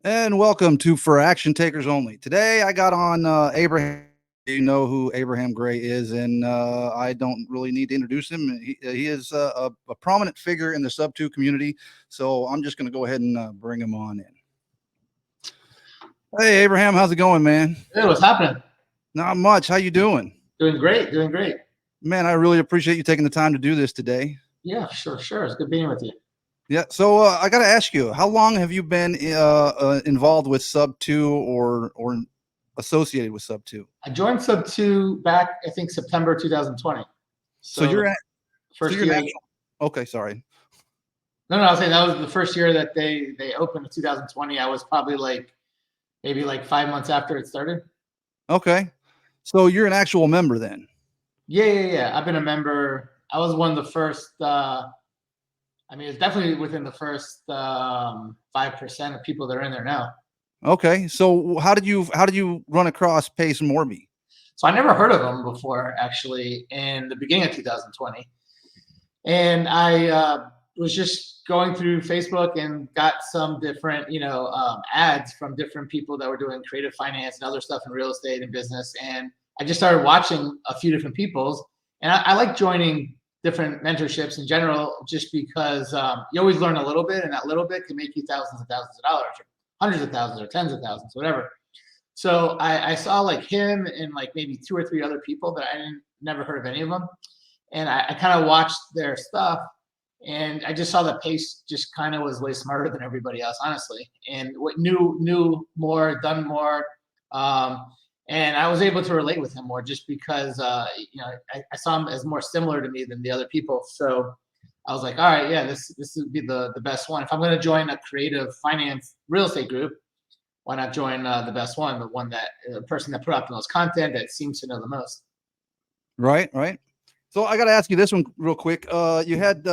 And welcome to For Action Takers Only. Today I got on Abraham. You know who Abraham Gray is, and I don't really need to introduce him. He is a prominent figure in the SubTo community, so I'm just going to go ahead and bring him on in. Hey, Abraham, how's it going, man? Hey, what's happening? Not much. How you doing? Doing great, doing great. Man, I really appreciate you taking the time to do this today. Yeah, sure. It's good being with you. Yeah, so I got to ask you, how long have you been involved with SubTo or associated with SubTo? I joined SubTo back, I think, September 2020. So you're at first so you're year. national. Okay, sorry. No, I was saying that was the first year that they opened in 2020. I was probably maybe 5 months after it started. Okay, so you're an actual member then? Yeah. I've been a member. I was one of the first. It's definitely within the first 5% of people that are in there now. Okay, so how did you run across Pace Morby? So I never heard of them before, actually, in the beginning of 2020. And I was just going through Facebook and got some different, ads from different people that were doing creative finance and other stuff in real estate and business. And I just started watching a few different people's. And I like joining different mentorships in general, just because you always learn a little bit, and that little bit can make you thousands and thousands of dollars, or hundreds of thousands, or tens of thousands, whatever. So I saw him and maybe two or three other people that I never heard of any of them. And I kind of watched their stuff, and I just saw that Pace just kind of was way smarter than everybody else, honestly, and what knew more, done more. And I was able to relate with him more just because I saw him as more similar to me than the other people. So I was like, all right, yeah, this would be the best one. If I'm going to join a creative finance real estate group, why not join the best one, the person that put out the most content, that seems to know the most. Right. So I got to ask you this one real quick. You had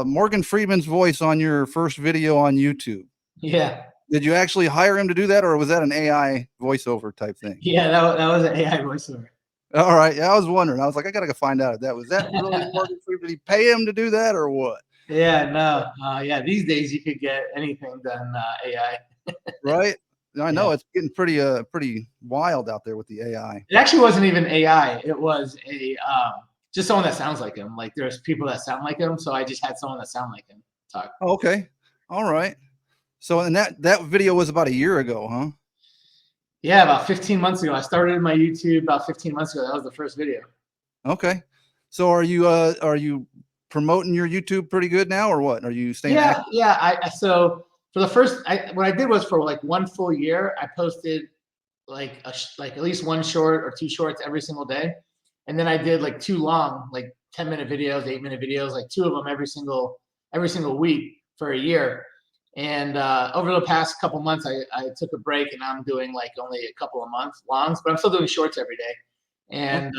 Morgan Freeman's voice on your first video on YouTube. Yeah. Did you actually hire him to do that, or was that an AI voiceover type thing? Yeah, that was an AI voiceover. All right. Yeah, I was wondering. I was like, I got to go find out if that was really Morgan Freeman. Did he pay him to do that, or what? Yeah, no. Yeah, these days you could get anything done AI. Right. I know it's getting pretty wild out there with the AI. It actually wasn't even AI. It was just someone that sounds like him. Like, there's people that sound like him, so I just had someone that sound like him talk. Oh, okay. All right. So, and that video was about a year ago, huh? Yeah, about 15 months ago. I started my YouTube about 15 months ago. That was the first video. Okay. So are you promoting your YouTube pretty good now, or what? Are you staying active? Yeah. So for the first, what I did was, for one full year, I posted at least one short or two shorts every single day, and then I did two long 10-minute videos, 8-minute videos, two of them every single week for a year. And over the past couple months, I took a break, and I'm doing only a couple of months longs, but I'm still doing shorts every day. And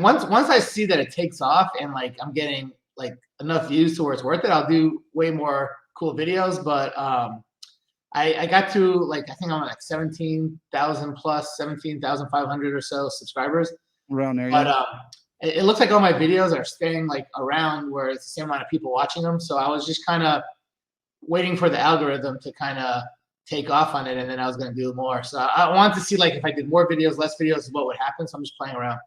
once I see that it takes off, and I'm getting enough views to where it's worth it, I'll do way more cool videos. But I got to I think I'm 17,000 plus, 17,500 or so subscribers Around there, but yeah. it looks like all my videos are staying around where it's the same amount of people watching them. So I was just kind of waiting for the algorithm to kind of take off on it, and then I was going to do more. So I wanted to see if I did more videos, less videos, what would happen. So I'm just playing around.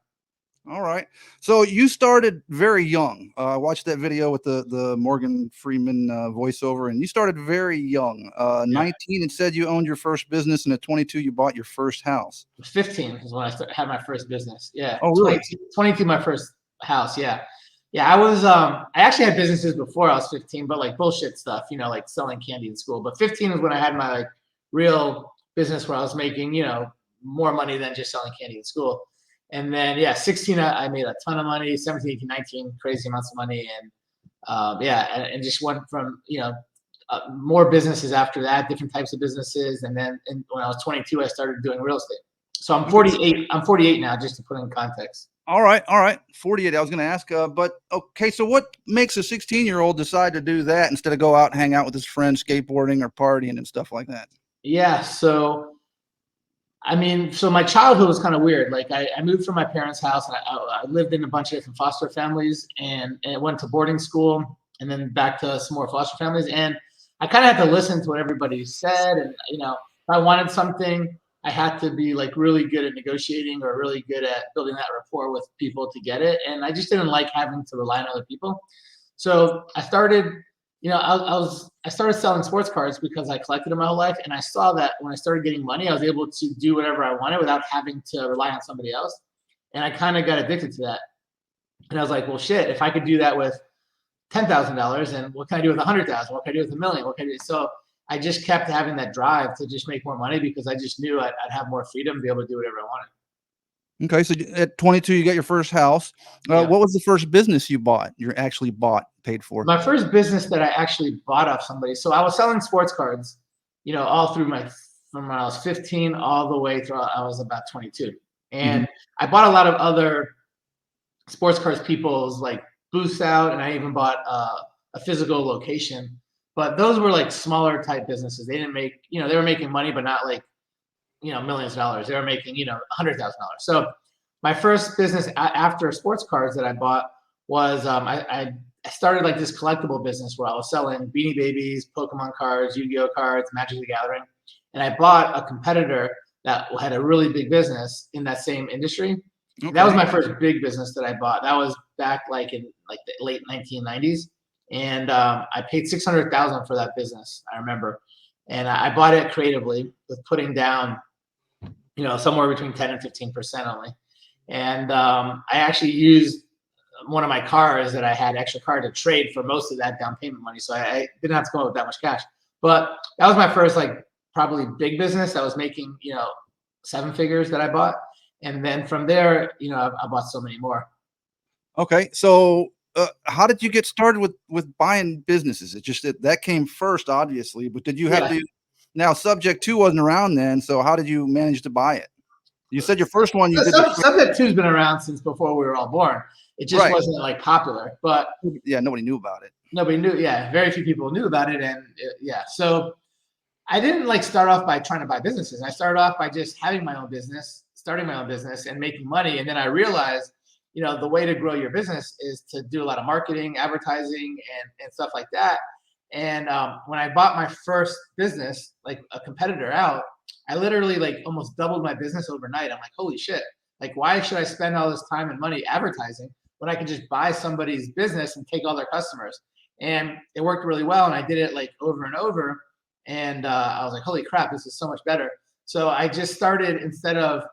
All right. So you started very young. I watched that video with the Morgan Freeman voiceover, and you started very young. 19, and said you owned your first business, and at 22, you bought your first house. 15 is when I had my first business. Yeah. Oh, really? 22, my first house. Yeah. I was. I actually had businesses before I was 15, but bullshit stuff, selling candy in school. But 15 is when I had my real business where I was making, more money than just selling candy in school. And then 16, I made a ton of money. 17, 18, 19, crazy amounts of money, and and just went from more businesses after that, different types of businesses. And then when I was 22, I started doing real estate. So I'm 48. I'm 48 now, just to put in context. All right. 48. I was going to ask, but okay. So what makes a 16-year-old decide to do that instead of go out and hang out with his friends, skateboarding or partying and stuff like that? Yeah. So my childhood was kind of weird. I moved from my parents' house, and I lived in a bunch of different foster families, and went to boarding school, and then back to some more foster families. And I kind of had to listen to what everybody said. And, if I wanted something, I had to be like really good at negotiating or really good at building that rapport with people to get it. And I just didn't like having to rely on other people. So I started, I started selling sports cards because I collected them my whole life. And I saw that when I started getting money, I was able to do whatever I wanted without having to rely on somebody else. And I kind of got addicted to that. And I was like, well, shit, if I could do that with $10,000, and what can I do with 100,000? What can I do with a million? What can I do? So I just kept having that drive to just make more money because I just knew I'd have more freedom to be able to do whatever I wanted. Okay, so at 22, you got your first house. Yeah. What was the first business you bought? You actually bought, paid for? My first business that I actually bought off somebody. So I was selling sports cards, all through from when I was 15 all the way through I was about 22. And I bought a lot of other sports cards people's like booths out, and I even bought a physical location. But those were like smaller type businesses. They didn't make, they were making money, but not like, millions of dollars. They were making, $100,000. So my first business after sports cards that I bought was I started like this collectible business where I was selling Beanie Babies, Pokemon cards, Yu-Gi-Oh cards, Magic the Gathering, and I bought a competitor that had a really big business in that same industry. Okay. That was my first big business that I bought. That was back like in like the late 1990s, and I paid $600,000 for that business. I remember, and I bought it creatively with putting down, somewhere between 10 and 15% only. And I actually used one of my cars that I had extra car to trade for most of that down payment money, so I didn't have to come up with that much cash. But that was my first like probably big business that was making seven figures that I bought. And then from there, I bought so many more. Okay, so how did you get started with buying businesses? It just that came first, obviously, but did you have to? Now, SubTo wasn't around then, so how did you manage to buy it? You said your first one you did. SubTo's been around since before we were all born. It just wasn't like popular, but yeah, nobody knew about it. Nobody knew. Yeah, very few people knew about it, and so I didn't like start off by trying to buy businesses. I started off by just having my own business, starting my own business, and making money. And then I realized, the way to grow your business is to do a lot of marketing, advertising, and stuff like that. And when I bought my first business, like a competitor out, I literally like almost doubled my business overnight. I'm like, holy shit! Like, why should I spend all this time and money advertising when I could just buy somebody's business and take all their customers? And it worked really well. And I did it like over and over. And I was like, holy crap, this is so much better. So I just started, instead of,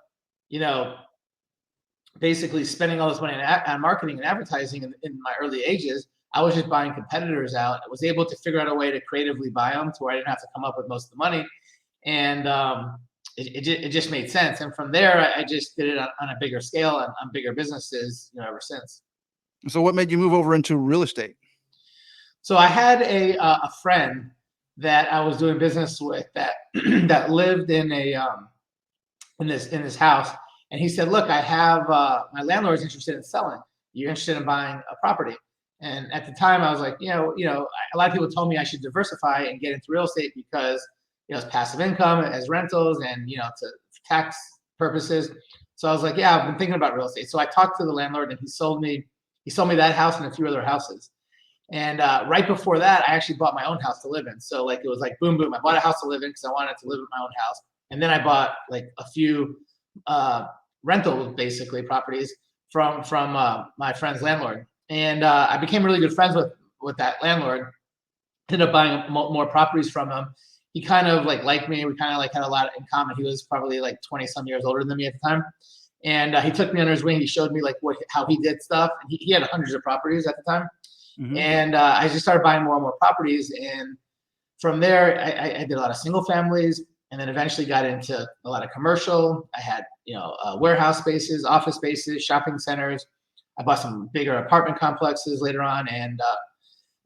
basically spending all this money on marketing and advertising in my early ages, I was just buying competitors out. I was able to figure out a way to creatively buy them to where I didn't have to come up with most of the money. And it just made sense. And from there, I just did it on a bigger scale and on bigger businesses, ever since. So what made you move over into real estate? So I had a friend that I was doing business with that that lived in in this house, and he said, "Look, I have my landlord's interested in selling. You're interested in buying a property?" And at the time, I was like, a lot of people told me I should diversify and get into real estate because it's passive income as rentals and to tax purposes. So I was like, yeah, I've been thinking about real estate. So I talked to the landlord, and he sold me that house and a few other houses. And right before that, I actually bought my own house to live in. So like it was like boom, boom. I bought a house to live in because I wanted to live in my own house, and then I bought like a few rental basically properties from my friend's landlord, and I became really good friends with that landlord. Ended up buying more properties from him. He kind of like liked me. We kind of like had a lot in common. He was probably like 20 some years older than me at the time, and he took me under his wing. He showed me like how he did stuff. He had hundreds of properties at the time. And I just started buying more and more properties. And from there, I did a lot of single families, and then eventually got into a lot of commercial. I had, warehouse spaces, office spaces, shopping centers. I bought some bigger apartment complexes later on. And,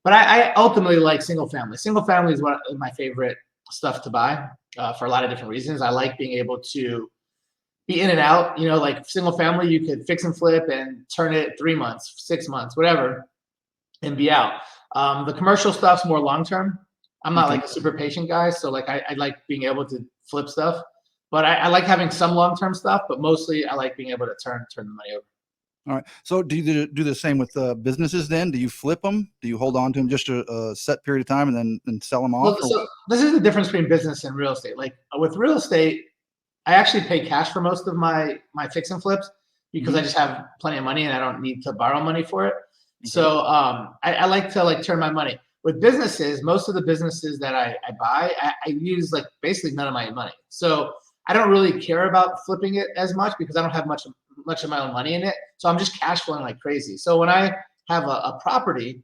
but I ultimately like single family. Single family is one of my favorite stuff to buy for a lot of different reasons. I like being able to be in and out, like single family, you could fix and flip and turn it 3 months, 6 months, whatever, and be out. The commercial stuff's more long-term. I'm not like a super patient guy. So like, I like being able to flip stuff, but I like having some long-term stuff, but mostly I like being able to turn the money over. All right. So do you do the same with businesses then? Do you flip them? Do you hold on to them just a set period of time and then sell them off? Well, so this is the difference between business and real estate. Like with real estate, I actually pay cash for most of my fix and flips because I just have plenty of money and I don't need to borrow money for it. So I like to like turn my money. With businesses, most of the businesses that I buy, I use like basically none of my money. So I don't really care about flipping it as much because I don't have much of my own money in it. So I'm just cash flowing like crazy. So when I have a property,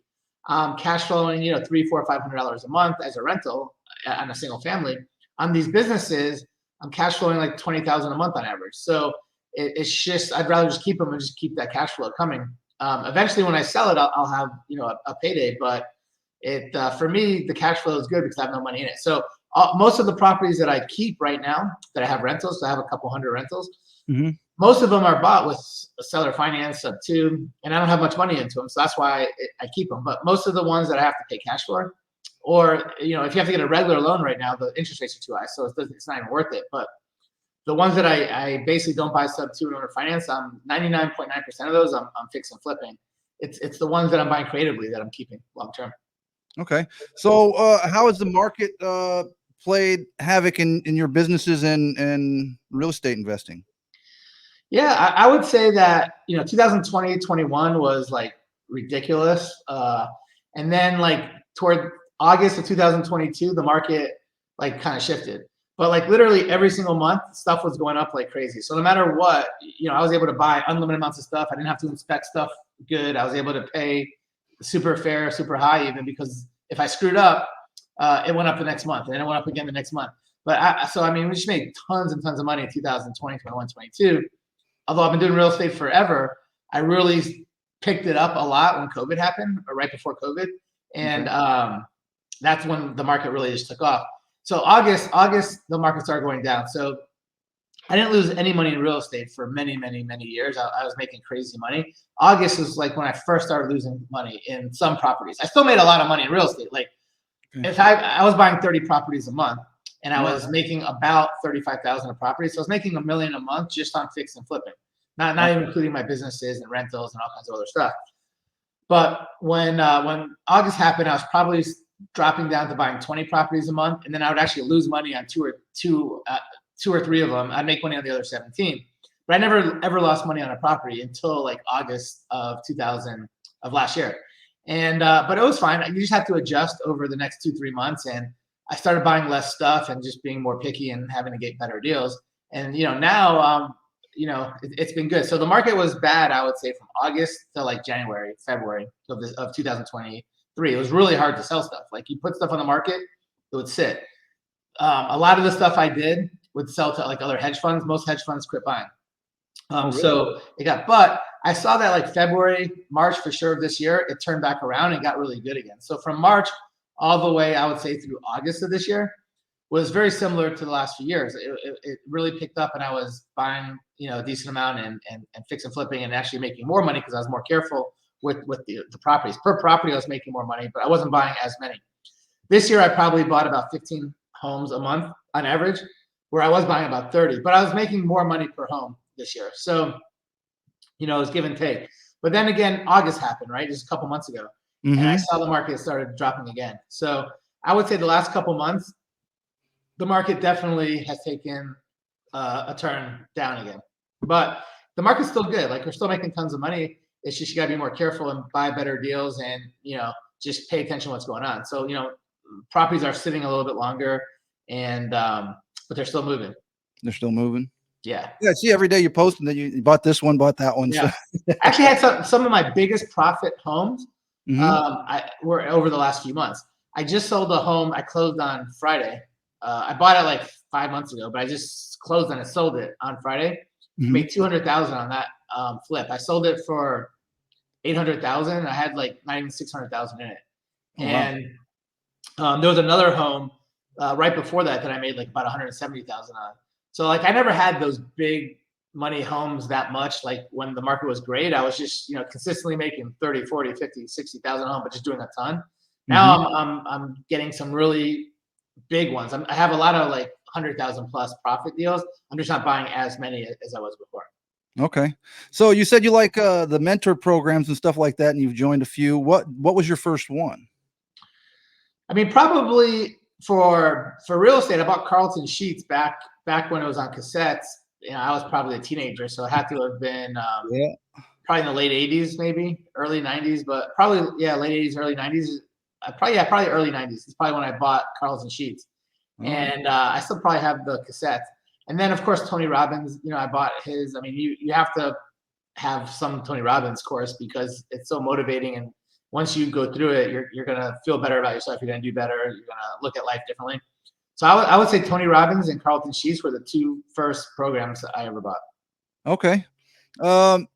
cash flowing, you know, $300, $400, $500 a month as a rental on a single family. On these businesses, I'm cash flowing like 20,000 a month on average. So it's just I'd rather just keep them and just keep that cash flow coming. Eventually, when I sell it, I'll have a payday. But it for me, the cash flow is good because I have no money in it. So most of the properties that I keep right now that I have rentals, so I have a couple hundred rentals. Most of them are bought with a seller finance SubTo, and I don't have much money into them, so that's why I keep them. But most of the ones that I have to pay cash for, or if you have to get a regular loan right now, the interest rates are too high, so it's not even worth it. But the ones that I basically don't buy SubTo and owner finance, I'm 99.9% of those I'm fix and flipping. It's the ones that I'm buying creatively that I'm keeping long term. Okay. So how has the market played havoc in your businesses and real estate investing? Yeah, I would say that 2020, 21 was like ridiculous, and then like toward August of 2022, the market like kind of shifted. But like literally every single month, stuff was going up like crazy. So no matter what, I was able to buy unlimited amounts of stuff. I didn't have to inspect stuff good. I was able to pay super fair, super high, even because if I screwed up, it went up the next month, and then it went up again the next month. But so I mean, we just made tons and tons of money in 2020, 21, 22. Although I've been doing real estate forever, I really picked it up a lot when COVID happened, or right before COVID, and that's when the market really just took off. So August, the market started going down. So I didn't lose any money in real estate for many, many, many years. I was making crazy money. August was like when I first started losing money in some properties. I still made a lot of money in real estate. Like if I was buying 30 properties a month, and I was making about 35,000 a property. So I was making $1 million a month just on fix and flipping, not even including my businesses and rentals and all kinds of other stuff. But when August happened, I was probably dropping down to buying 20 properties a month, and then I would actually lose money on two or three of them. I'd make money on the other 17, but I never ever lost money on a property until like August of 2000 of last year. And but it was fine. You just have to adjust over the next 2-3 months, and I started buying less stuff and just being more picky and having to get better deals. And now it's been good. So the market was bad, I would say, from August to like January, February of 2023. It was really hard to sell stuff. Like you put stuff on the market, it would sit. A lot of the stuff I did would sell to like other hedge funds. Most hedge funds quit buying. Really? So it got, but I saw that like February, March for sure of this year, it turned back around and got really good again. So from March all the way, I would say through August of this year, was very similar to the last few years. It really picked up, and I was buying a decent amount and fix and flipping and actually making more money because I was more careful with the properties. Per property, I was making more money, but I wasn't buying as many. This year, I probably bought about 15 homes a month on average, where I was buying about 30, but I was making more money per home this year. So, it was give and take. But then again, August happened, right? Just a couple months ago. And I saw the market started dropping again. So I would say the last couple months, the market definitely has taken a turn down again. But the market's still good. Like we're still making tons of money. It's just you gotta be more careful and buy better deals and just pay attention to what's going on. So properties are sitting a little bit longer, and but they're still moving. They're still moving. Yeah. Yeah. I see every day you're posting that you bought this one, bought that one. Yeah. I actually had some of my biggest profit homes were over the last few months. I just sold a home. I closed on Friday. I bought it like 5 months ago, but I just closed on it, sold it on Friday. Made 200,000 on that flip. I sold it for 800,000. I had like not even 600,000 in it. Oh, and there was another home right before that I made like about 170,000 on. So like I never had those big money homes that much. Like when the market was great, I was just consistently making 30, 40, 50, 60,000 home, but just doing a ton. Now I'm getting some really big ones. I have a lot of like 100,000 plus profit deals. I'm just not buying as many as I was before. Okay. So you said you like the mentor programs and stuff like that, and you've joined a few. What was your first one? I mean, probably for real estate, I bought Carlton Sheets back when it was on cassettes. You know, I was probably a teenager, so it had to have been Yeah. probably in the late '80s, maybe early '90s, but probably late '80s, early '90s. Probably early '90s. It's probably when I bought Carlton Sheets, All right. and I still probably have the cassettes. And then of course Tony Robbins. You know, I bought his. I mean, you have to have some Tony Robbins course because it's so motivating. And once you go through it, you're gonna feel better about yourself. You're gonna do better. You're gonna look at life differently. So I would say Tony Robbins and Carlton Sheets were the two first programs that I ever bought. Okay. Um,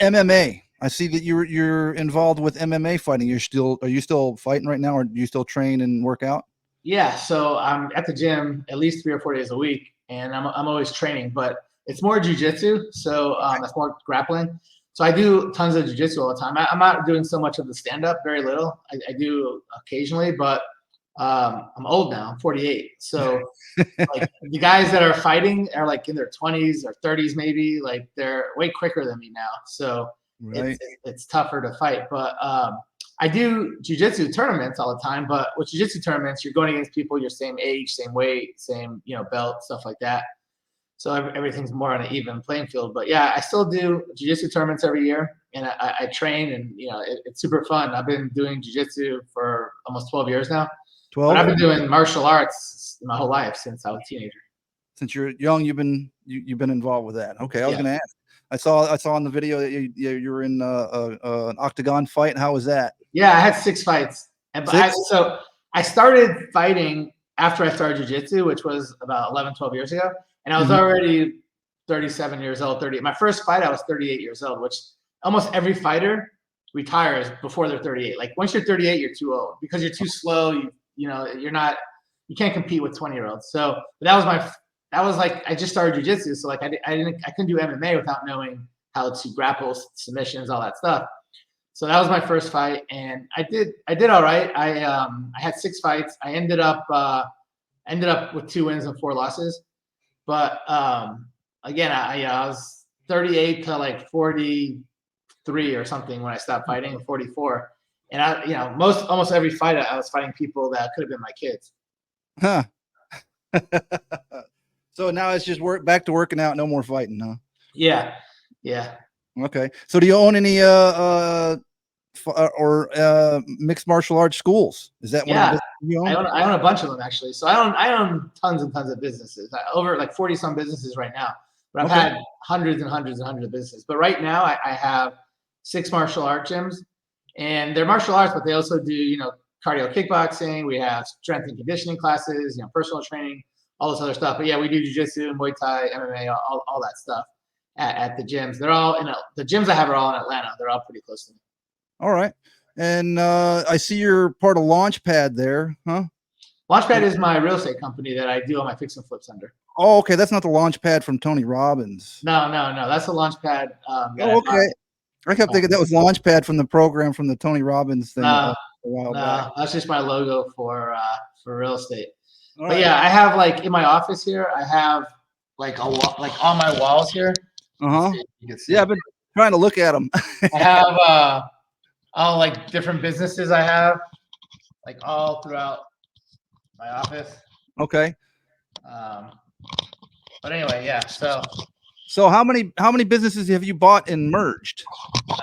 MMA. I see that you're involved with MMA fighting. Are you still fighting right now, or do you still train and work out? Yeah, so I'm at the gym at least 3 or 4 days a week, and I'm always training, but it's more jujitsu, so it's more grappling. So I do tons of jujitsu all the time. I'm not doing so much of the stand up, very little. I do occasionally, but I'm old now. I'm 48, so like the guys that are fighting are like in their 20s or 30s, maybe. Like they're way quicker than me now, so it's Right. it's tougher to fight. But I do jujitsu tournaments all the time. But with jujitsu tournaments, you're going against people your same age, same weight, same belt, stuff like that. So everything's more on an even playing field. But yeah, I still do jiu-jitsu tournaments every year, and I train, and it's super fun. I've been doing jiu-jitsu for almost 12 years now, but I've 12. been doing martial arts my whole life since I was a teenager. Since you're young, you've been involved with that. Okay, I was Yeah, going to ask. I saw in the video that you were in an octagon fight. How was that? yeah. I had 6 fights, and Six. I started fighting after I started jiu-jitsu, which was about 11, 12 years ago, and I was Mhm. already 37 years old. 30. My first fight, I was 38 years old, which almost every fighter retires before they're 38. Like once you're 38, you're too old because you're too slow. You're not. You can't compete with 20-year-olds. So that was like I just started jujitsu, so like I couldn't do MMA without knowing how to grapple, submissions, all that stuff. So that was my first fight, and I did all right. I had 6 fights. I ended up with 2 wins and 4 losses. But again, I was 38 to like 43 or something when I stopped fighting, or 44. And most almost every fight I was fighting people that could have been my kids. Huh. So now it's just back to working out, no more fighting, huh? Yeah, yeah, Okay. So do you own any or mixed martial arts schools? Is that one of the yeah. businesses you I own? own I own a bunch of them actually. So I own tons and tons of businesses. Over like 40 some businesses right now. But I've Okay. had hundreds and hundreds and hundreds of businesses. But right now I have 6 martial art gyms, and they're martial arts, but they also do cardio kickboxing. We have strength and conditioning classes, personal training, all this other stuff. But yeah, we do jujitsu, Muay Thai, MMA, all that stuff at the gyms. They're all the gyms I have are all in Atlanta. They're all pretty close to me. All right. And I see you're part of Launchpad there, huh? Launchpad is my real estate company that I do all my fix and flips under. Oh, okay. That's not the Launchpad from Tony Robbins. No, no, no. That's a Launchpad that I Oh, bought. okay. I kept thinking that was Launchpad from the program from the Tony Robbins thing No, a while back. no, that's just my logo for real estate. All But right. yeah, I have like in my office here, I have like like on my walls here. Let's Uh-huh. see if you can see. Yeah, I've been trying to look at them. I have all like different businesses I have like all throughout my office. Okay. Um, but anyway, yeah. So how many businesses have you bought and merged?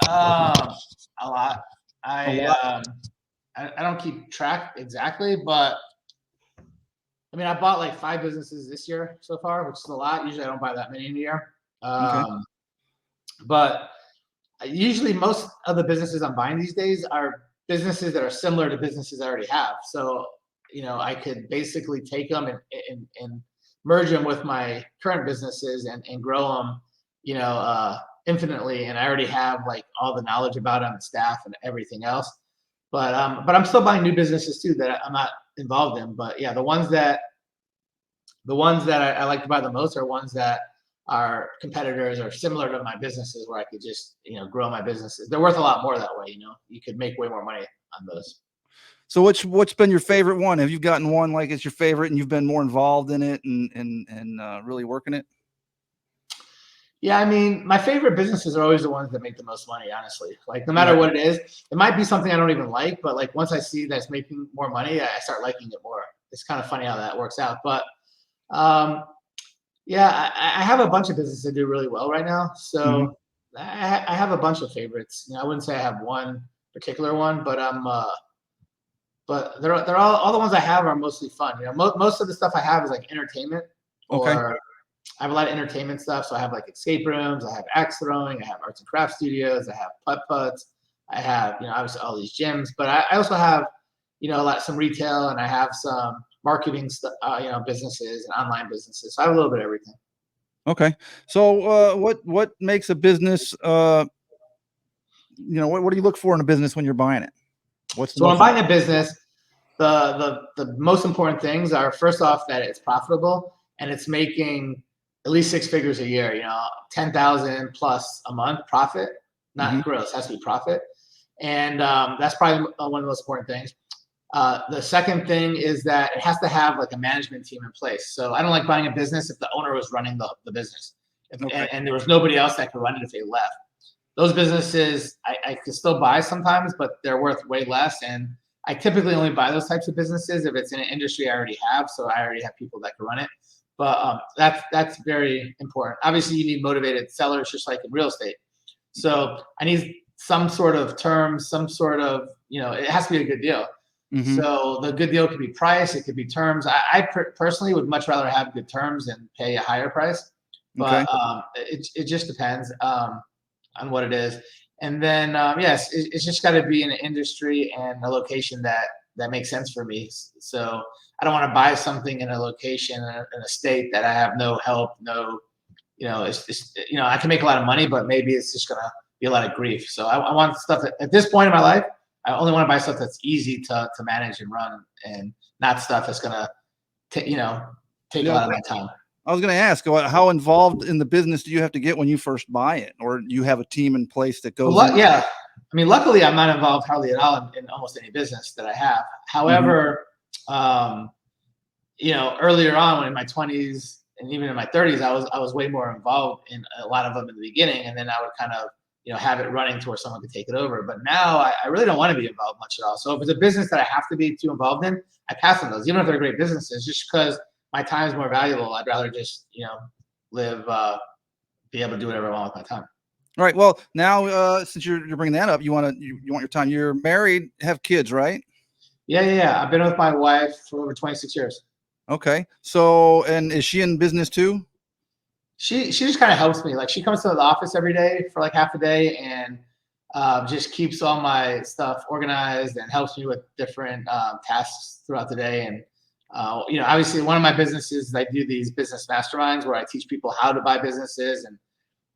Um, a lot. A I lot. um, I don't keep track exactly, but I mean, I bought like 5 businesses this year so far, which is a lot. Usually, I don't buy that many in a year. Okay. But usually, most of the businesses I'm buying these days are businesses that are similar to businesses I already have. So, I could basically take them and merge them with my current businesses and grow them, infinitely. And I already have like all the knowledge about them, and staff, and everything else. But I'm still buying new businesses too that I'm not involved in. But yeah, the ones that I like to buy the most are ones that are competitors or similar to my businesses where I could just grow my businesses. They're worth a lot more that way. You could make way more money on those. So what's been your favorite one? Have you gotten one like it's your favorite and you've been more involved in it and really working it? Yeah, I mean, my favorite businesses are always the ones that make the most money, honestly. Like, no matter Right. what it is, it might be something I don't even like, but like once I see that it's making more money, I start liking it more. It's kind of funny how that works out. But um, yeah, I have a bunch of businesses that do really well right now. Hmm. So I have a bunch of favorites. You know, I wouldn't say I have one particular one, but they're all the ones I have are mostly fun. You know, most of the stuff I have is like entertainment, Okay. or I have a lot of entertainment stuff. So I have like escape rooms, I have axe throwing, I have arts and craft studios, I have putt putts, I have, you know, obviously all these gyms, but I also have, you know, some retail, and I have some marketing stuff, you know, businesses and online businesses. So I have a little bit of everything. Okay. So, what makes a business? What do you look for in a business when you're buying it? What's the So when I'm most buying important? a business, the most important things are, first off, that it's profitable and it's making at least six figures a year. You know, 10,000 plus a month profit, Hmm. not gross. Has to be profit, and that's probably one of the most important things. The second thing is that it has to have like a management team in place. So I don't like buying a business if the owner was running the business, Okay. and there was nobody else that could run it if they left. Those businesses I could still buy sometimes, but they're worth way less. And I typically only buy those types of businesses if it's in an industry I already have, so I already have people that can run it. But that's very important. Obviously, you need motivated sellers, just like in real estate. So I need some sort of terms, some sort of, you know, it has to be a good deal. Hmm. So the good deal could be price, it could be terms. I personally would much rather have good terms and pay a higher price, Okay. but it just depends on what it is. And then yes, it's just got to be in an industry and a location that makes sense for me. So I don't want to buy something in a location in a state that I have no help, no, you know, it's you know, I can make a lot of money, but maybe it's just gonna be a lot of grief. So I want stuff that, at this point in my life, I only want to buy stuff that's easy to manage and run, and not stuff that's gonna you know, take a Yeah. lot of my time. I was going to ask, how involved in the business do you have to get when you first buy it, or you have a team in place that goes in? Yeah, I mean, luckily, I'm not involved hardly at all in almost any business that I have. Hmm. However, um, you know, earlier on, when in my 20s and even in my 30s, I was way more involved in a lot of them in the beginning, and then I would kind of, you know, have it running to where someone could take it over. But now I really don't want to be involved much at all. So if it's a business that I have to be too involved in, I pass on those, even if they're great businesses, just because my time is more valuable. I'd rather just, you know, live, be able to do whatever I want with my time. All right. Well, now, since you're bringing that up, you want your time. You're married, have kids, right? Yeah. I've been with my wife for over 26 years. Okay. So, and is she in business too? She just kind of helps me. Like, she comes to the office every day for like half a day, and just keeps all my stuff organized and helps me with different tasks throughout the day. And you know, obviously, one of my businesses is I do these business masterminds where I teach people how to buy businesses and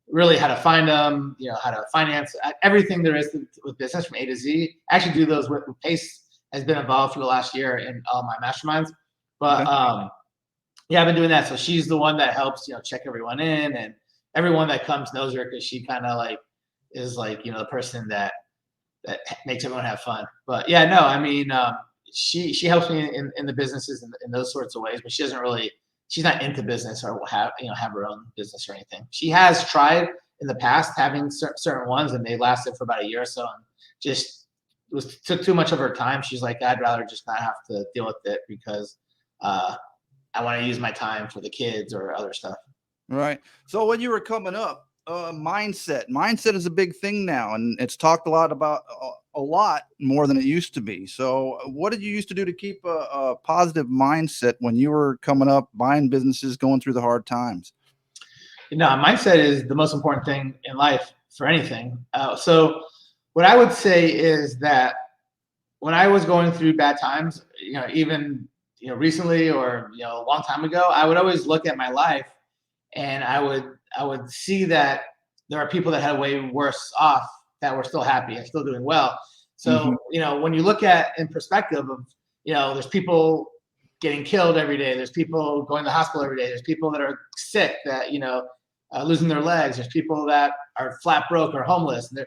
really how to find them. You know, how to finance everything there is with business from A to Z. I actually do those with Pace has been involved for the last year in all my masterminds, but Okay. yeah, I've been doing that. So she's the one that helps, you know, check everyone in, and everyone that comes knows her because she kind of like is like, you know, the person that makes everyone have fun. But yeah, no, I mean, she helps me in the businesses in those sorts of ways, but she doesn't really, she's not into business or have, you know, have her own business or anything. She has tried in the past having certain ones, and they lasted for about a year or so, and just took too much of her time. She's like, I'd rather just not have to deal with it because uh, I want to use my time for the kids or other stuff. Right. So when you were coming up, mindset is a big thing now, and it's talked a lot about, a lot more than it used to be. So what did you used to do to keep a positive mindset when you were coming up, buying businesses, going through the hard times? You know, mindset is the most important thing in life for anything. So what I would say is that when I was going through bad times, you know, even, you know, recently or, you know, a long time ago, I would always look at my life, and I would see that there are people that had way worse off that were still happy and still doing well. Hmm. So, you know, when you look at in perspective of, you know, there's people getting killed every day, there's people going to the hospital every day, there's people that are sick that, you know, losing their legs, there's people that are flat broke or homeless, and they're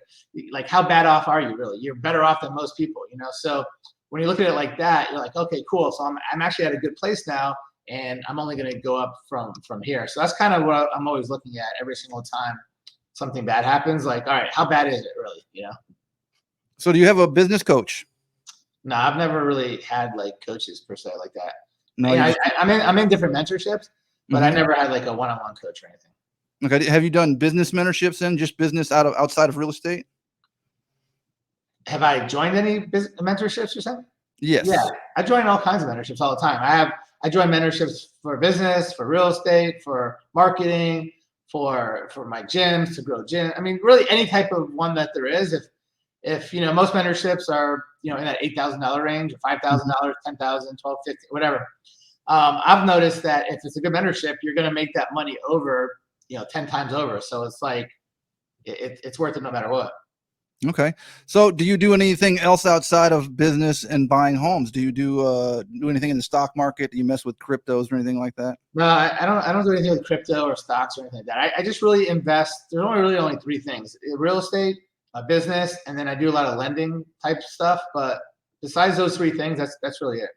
like, how bad off are you really? You're better off than most people, you know. So when you look at it like that, you're like, okay, cool. So I'm actually at a good place now, and I'm only going to go up from here. So that's kind of what I'm always looking at every single time something bad happens. Like, all right, how bad is it really? You know? So do you have a business coach? No, I've never really had like coaches per se like that. No, You know, you just, I'm in different mentorships, but I Mhm. never had like a one-on-one coach or anything. Okay. Have you done business mentorships then? Just business outside of real estate? Have I joined any mentorships or something? Yeah, Yes. I join all kinds of mentorships all the time. I join mentorships for business, for real estate, for marketing, for my gyms to grow gym. I mean, really any type of one that there is. If you know, most mentorships are in that $8,000 range, or Mhm. $5,000, 10,000, 12, 50, whatever. I've noticed that if it's a good mentorship, you're going to make that money over 10 times over. So it's like it's worth it no matter what. Okay. So do you do anything else outside of business and buying homes? Do you do anything in the stock market? Do you mess with cryptos or anything like that? No, I don't do anything with crypto or stocks or anything like that. I just really invest. There's only three things: real estate, a business, and then I do a lot of lending type stuff. But besides those three things, that's really it.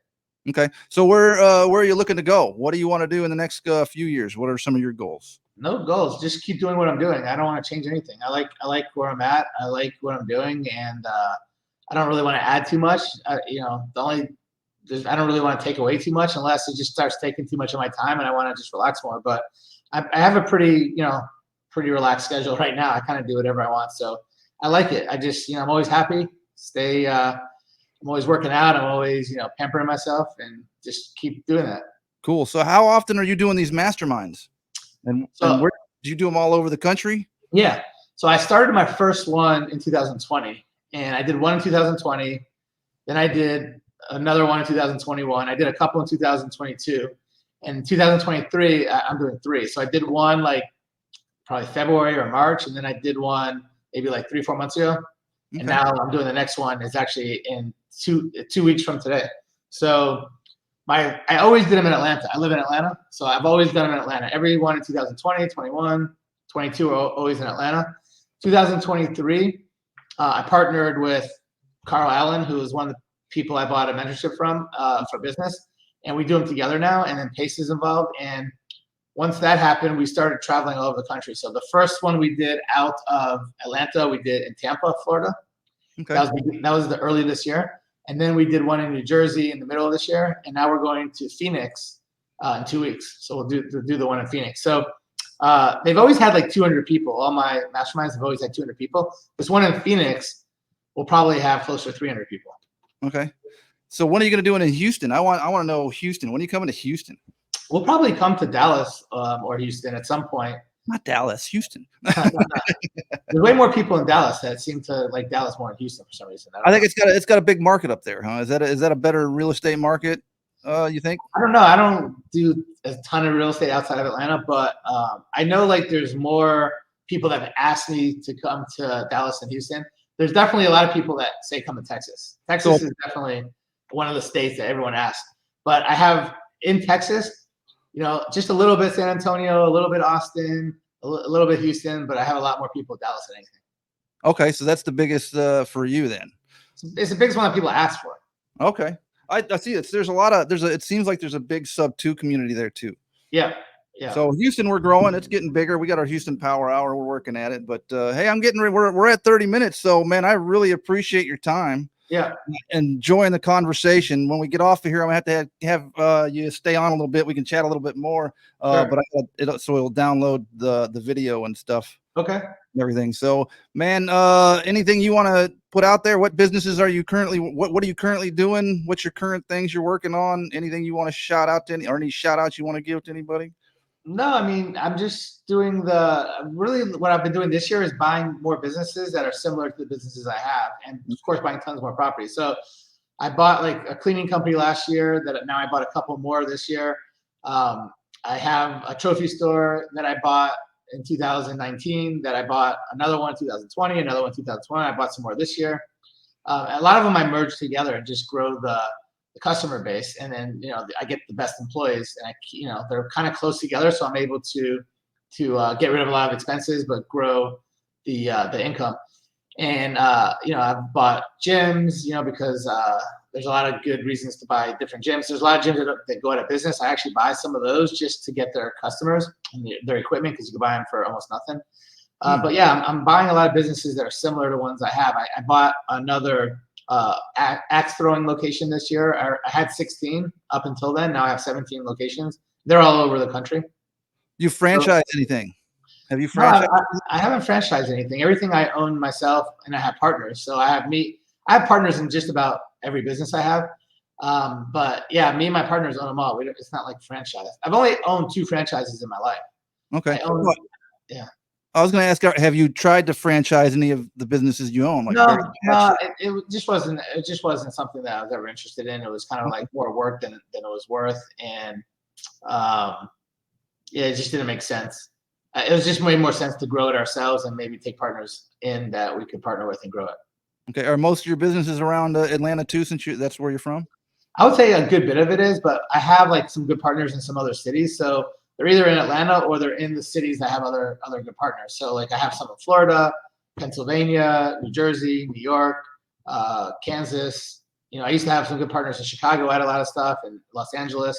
Okay. So where are you looking to go? What do you want to do in the next few years? What are some of your goals? No goals. Just keep doing what I'm doing. I don't want to change anything. I like where I'm at. I like what I'm doing, and I don't really want to add too much. I don't really want to take away too much unless it just starts taking too much of my time, and I want to just relax more. But I have a pretty relaxed schedule right now. I kind of do whatever I want, so I like it. I just I'm always happy. I'm always working out. I'm always pampering myself, and just keep doing that. Cool. So how often are you doing these masterminds? And So where do you do them all over the country? yeah. So I started my first one in 2020, and I did one in 2020. Then I did another one in 2021. I did a couple in 2022. And in 2023, I'm doing three. So I did one like probably February or March, and then I did one maybe like 3-4 months ago. And Okay. now I'm doing the next one. It's actually in 2 weeks from today. So I always did them in Atlanta. I live in Atlanta, so I've always done them in Atlanta. Every one in 2020, 21, 22 are always in Atlanta. 2023, I partnered with Carl Allen, who is one of the people I bought a mentorship from for business, and we do them together now. And then Pace is involved. And once that happened, we started traveling all over the country. So the first one we did out of Atlanta, we did in Tampa, Florida. Okay. That was the early this year. And then we did one in New Jersey in the middle of this year. And now we're going to Phoenix in 2 weeks. So we'll do the one in Phoenix. So they've always had like 200 people. All my masterminds have always had 200 people. This one in Phoenix will probably have closer to 300 people. Okay. So when are you going to do it in Houston? I want to know Houston. When are you coming to Houston? We'll probably come to Dallas or Houston at some point. Not Dallas, Houston. There's way more people in Dallas that seem to like Dallas more than Houston for some reason. I think it's got a big market up there, huh? Is that a better real estate market? You think? I don't know. I don't do a ton of real estate outside of Atlanta, but I know like there's more people that have asked me to come to Dallas and Houston. There's definitely a lot of people that say come to Texas. Texas is definitely one of the states that everyone asks. But I have in Texas, just a little bit San Antonio, a little bit Austin, a little bit Houston, but I have a lot more people in Dallas than anything. Okay, so that's the biggest for you then. It's the biggest one that people ask for. Okay, I see it. It seems like there's a big SubTo community there too. Yeah, yeah. So Houston, we're growing. It's getting bigger. We got our Houston Power Hour. We're working at it. But hey, we're at 30 minutes. So man, I really appreciate your time. Yeah. Enjoying the conversation. When we get off of here, I'm gonna have to have you stay on a little bit. We can chat a little bit more. Sure. But so it'll download the video and stuff. Okay. And everything. So man, anything you want to put out there? What businesses are you currently? What are you currently doing? What's your current things you're working on? Anything you want to shout out to any shout outs you want to give to anybody? No, I mean, I'm just doing really what I've been doing this year is buying more businesses that are similar to the businesses I have. And of course, buying tons more properties. So I bought like a cleaning company last year that now I bought a couple more this year. I have a trophy store that I bought in 2019 that I bought another one in 2020, another one in 2020. I bought some more this year. A lot of them I merged together and just grow the customer base, and then I get the best employees, and they're kind of close together, so I'm able to get rid of a lot of expenses but grow the income. And I've bought gyms, because there's a lot of good reasons to buy different gyms. There's a lot of gyms that go out of business. I actually buy some of those just to get their customers and their equipment, because you can buy them for almost nothing. But yeah, I'm buying a lot of businesses that are similar to ones I have. I bought another axe throwing location this year. I had 16 up until then. Now I have 17 locations. They're all over the country. You franchise anything? Have you No, franchised? I haven't franchised anything. Everything I own myself, and I have partners. So I have partners in just about every business I have. But yeah, me and my partners own them all. It's not like franchise. I've only owned 2 franchises in my life. Okay. Yeah. I was going to ask, have you tried to franchise any of the businesses you own? Like No, it just wasn't something that I was ever interested in. It was kind of like more work than it was worth, and yeah, it just didn't make sense. It was just way more sense to grow it ourselves and maybe take partners in that we could partner with and grow it. Okay. Are most of your businesses around Atlanta too, since that's where you're from? I would say a good bit of it is, but I have like some good partners in some other cities. So they're either in Atlanta or they're in the cities that have other good partners. So like I have some in Florida, Pennsylvania, New Jersey, New York, Kansas. I used to have some good partners in Chicago. I had a lot of stuff in Los Angeles.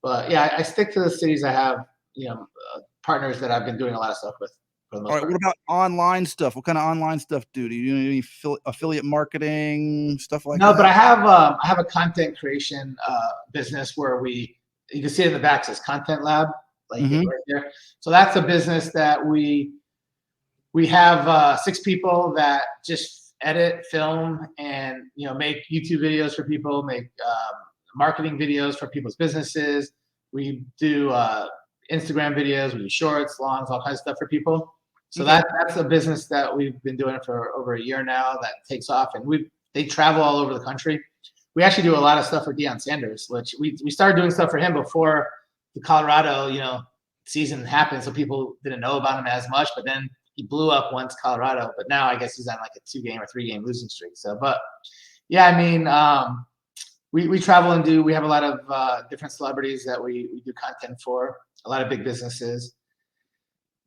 But yeah, I stick to the cities I have, partners that I've been doing a lot of stuff with. For the most All right. part. What about online stuff? What kind of online stuff do you do? Any affiliate marketing stuff like No, that? but I have a content creation business where you can see it in the back, it says Content Lab, like right there. So that's a business that we have 6 people that just edit, film, and make YouTube videos for people, make marketing videos for people's businesses. We do Instagram videos, we do shorts, longs, all kinds of stuff for people. So that's a business that we've been doing for over a year now that takes off, and they travel all over the country. We actually do a lot of stuff for Deion Sanders, which we started doing stuff for him before the Colorado season happened, so people didn't know about him as much. But then he blew up once Colorado, but now I guess he's on like a 2-game or 3-game losing streak. So, but yeah, I mean, we travel and we have a lot of different celebrities that we do content for, a lot of big businesses.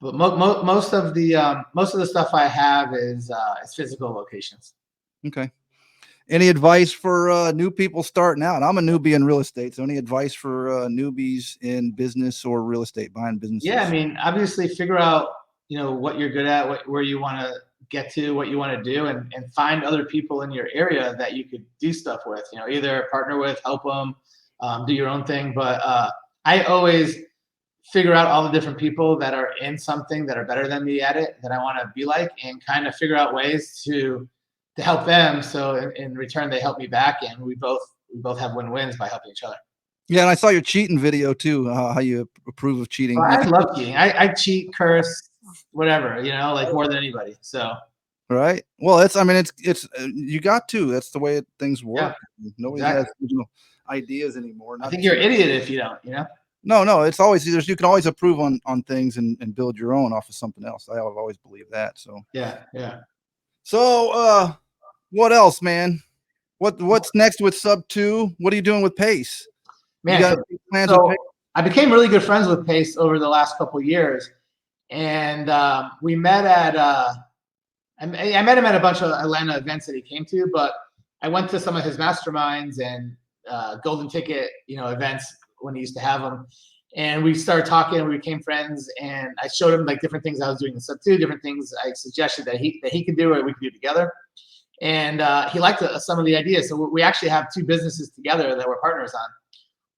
But most of the stuff I have is physical locations. Okay. Any advice for new people starting out? I'm a newbie in real estate, so any advice for newbies in business or real estate, buying businesses? Yeah, I mean, obviously figure out what you're good at, where you want to get to, what you want to do, and find other people in your area that you could do stuff with. Either partner with, help them, do your own thing. But I always figure out all the different people that are in something that are better than me at it that I want to be like, and kind of figure out ways to help them. So in return, they help me back, and we both have win-wins by helping each other. Yeah, and I saw your cheating video too. How you approve of cheating? Well, I love cheating. I cheat, curse, whatever, like more than anybody. So. Right. Well, it's you got to. That's the way things work. Yeah, nobody has ideas anymore. I think you're an idiot if you don't. No, it's always you can always improve on things and build your own off of something else. I've always believed that. So yeah. So what else, man? What's next with SubTo? What are you doing with Pace? Man, so I became really good friends with Pace over the last couple of years, and we met at I met him at a bunch of Atlanta events that he came to, but I went to some of his masterminds and golden ticket events when he used to have them, and we started talking and we became friends, and I showed him like different things I was doing in SubTo, different things I suggested that he could do or we could do together, and he liked some of the ideas. So we actually have 2 businesses together that we're partners on.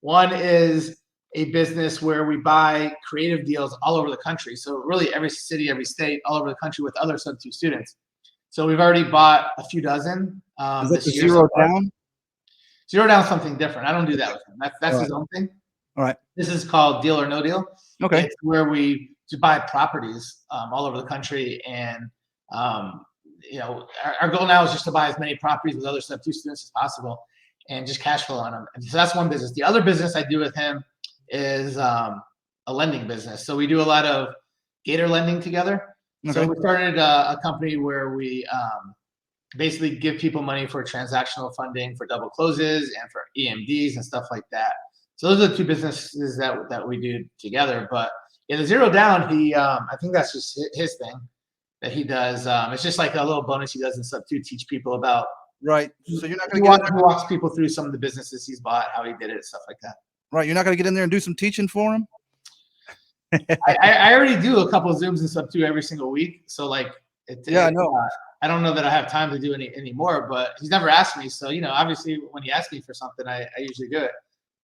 One is a business where we buy creative deals all over the country. So really every city, every state, all over the country with other SubTo students. So we've already bought a few dozen. Is that the Zero Down? Zero Down something different. I don't do that with him. That's his own thing. All right. This is called Deal or No Deal. Okay. It's where we buy properties all over the country, and our goal now is just to buy as many properties with other SubTo students as possible, and just cash flow on them. And so that's one business. The other business I do with him is a lending business. So we do a lot of gator lending together. Okay. So we started a company where we basically give people money for transactional funding for double closes and for EMDs and stuff like that. So those are the 2 businesses that we do together. But yeah, the Zero Down, I think that's just his thing that he does. It's just like a little bonus he does in SubTo, teach people about Right. So you're not He going to get in there. walks people through some of the businesses he's bought, how he did it, stuff like that. Right. You're not going to get in there and do some teaching for him. I already do a couple of Zooms and SubTo every single week. So like, Yeah, I know. I don't know that I have time to do any more, but he's never asked me. So, obviously when he asks me for something, I usually do it.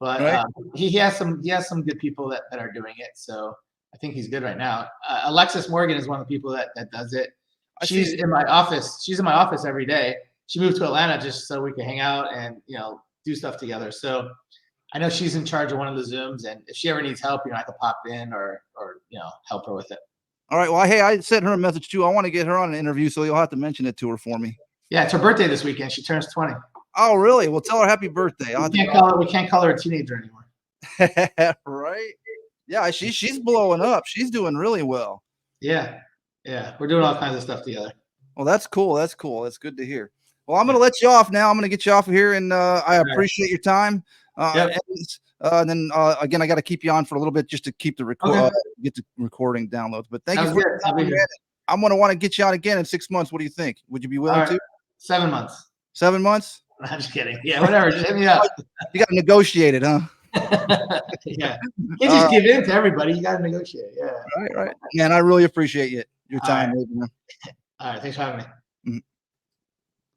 But Right. he has some good people that are doing it. So I think he's good right now. Alexis Morgan is one of the people that does it. She's in my office. She's in my office every day. She moved to Atlanta just so we could hang out and do stuff together. So I know she's in charge of one of the Zooms, and if she ever needs help, I could pop in or help her with it. All right. Well, hey, I sent her a message too. I want to get her on an interview, so you'll have to mention it to her for me. Yeah, it's her birthday this weekend. She turns 20. Oh, really? Well, tell her happy birthday. We can't call her a teenager anymore. Right? Yeah, she's blowing up. She's doing really well. Yeah, we're doing all kinds of stuff together. Well, that's cool. That's cool. That's good to hear. Well, I'm going to let you off now. I'm going to get you off of here, and I appreciate your time. And then again, I got to keep you on for a little bit just to keep the get the recording downloads. But thank you for I'm going to want to get you on again in 6 months. What do you think? Would you be willing to? 7 months. 7 months? I'm just kidding. Yeah, whatever. Just hit me up. You got to negotiate it, huh? Yeah. You can't just give in to everybody. You got to negotiate. Yeah. Right. Man, I really appreciate your time. All right. Thanks for having me.